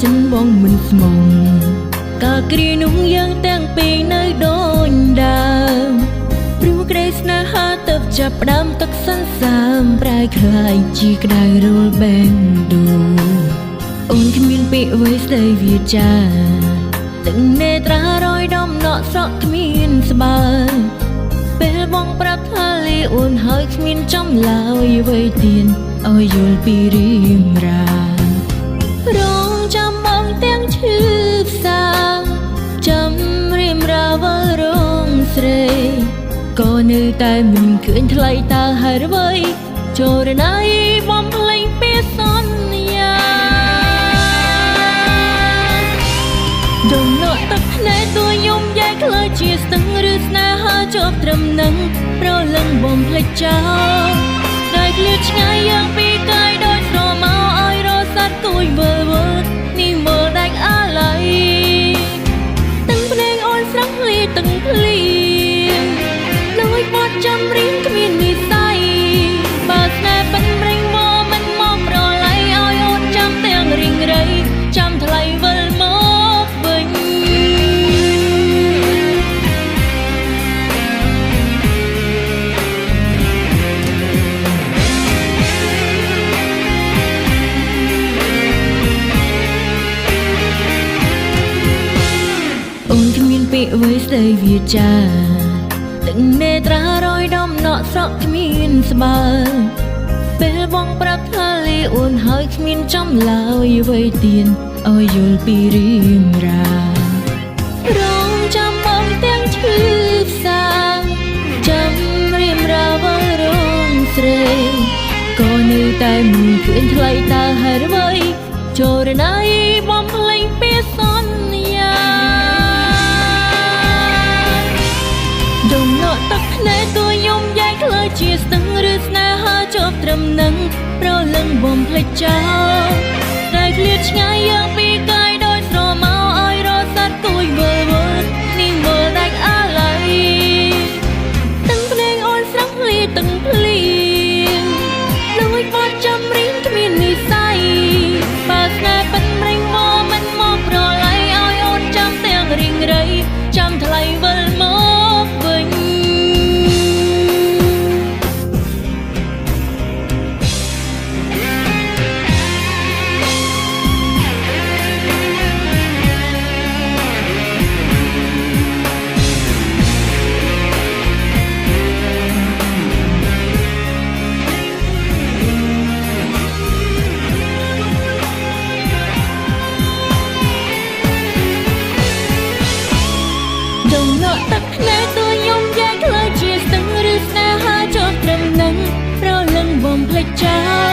ចិនបងមិនស្មងកាគ្រីនោះយើងទាំងពីរនៅដូចដើមព្រោះក្តីស្នេហាទៅចាប់ផ្ដើមទឹកសន្សើមប្រែคล้ายជាក្តៅរលបែងដួលអូនគ្មានពាក្យអ្វីស្ដីវាចាទាំងនេត្រារយដំណក់ស្រក់គ្មានស្បើយពេលបងប្រាប់ថាលីអូនហើយគ្មានចំឡើយអ្វីទៀតឲ្យយល់ពីរឿងរ៉ាវរងចាំបងទាំងឈឺផ្សាចាំរៀមរាវល់រងស្រីក៏នៅតែមិនឃើញថ្លៃតើហេតុអ្វីចូលរណៃបំភ្លេងពេលសន្យាដំណក់ទឹកភ្នែកទួយំយ៉ែខ្លើជាស្ទឹងឬស្នេហាជាប់ត្រឹមនឹងប្រលឹងបំភ្លេចចោលតែឃ្លាតឆ្ងាយយ៉ាងពីកាយដោយស្រមោឲ្យរស័តគួយវើនេះមើលដាច់អាឡ័យទាំងភ្នែកអូនស្រស់លាទាំងភ្លៀងដោយបត់ចាំរៀងគ្មាននិស័យបើស្នេហ៍បិទរែងមកមិនមកប្រឡ័យឲ្យអូនចាំទាំងរៀងរៃចាំថ្លៃវិលមកវិញអូនគ្មានពាក្យអ្វីស្ដីវាចាទាំងនេត្រារយដំណក់ស្រក់គ្មានស្បើយពេលបងប្រាប់ថាលីអូនហើយគ្មានចំឡើយអ្វីទៀតឲ្យយល់ពីរឿងរ៉ាវរងចាំបងទាំងឈឺផ្សាចាំរៀមរាវល់រងស្រីក៏នៅតែមិនឃើញថ្លៃតើហេតុអ្វីចូលរណៃបំភ្លេងពេលសន្យាដំណក់ទឹកភ្នែកទួយំយ៉ែខ្លើជាស្ទឹងឬស្នេហាជាប់ត្រឹមនឹងប្រលឹងបំភ្លេចចោលតែឃ្លាតឆ្ងាយយ៉ាងពីកាយដោយស្រមោឲ្យរស័តគួយវើនេះមើលដាច់អាឡ័យទាំងភ្នែកអូនស្រស់លាទាំងភ្លៀងដោយបត់ចាំរៀងគ្មាននិស័យបើស្នេហ៍បិទរែងមកមិនមកប្រឡ័យឲ្យអូនចាំទាំងរៀងរៃចាំថ្លៃវិលមកវិញដំណក់ទឹកភ្នែកទួយំយ៉ែខ្លើជាស្ទឹងឬស្នេហាជាប់ត្រឹមនឹងប្រលឹងបំភ្លេចចោល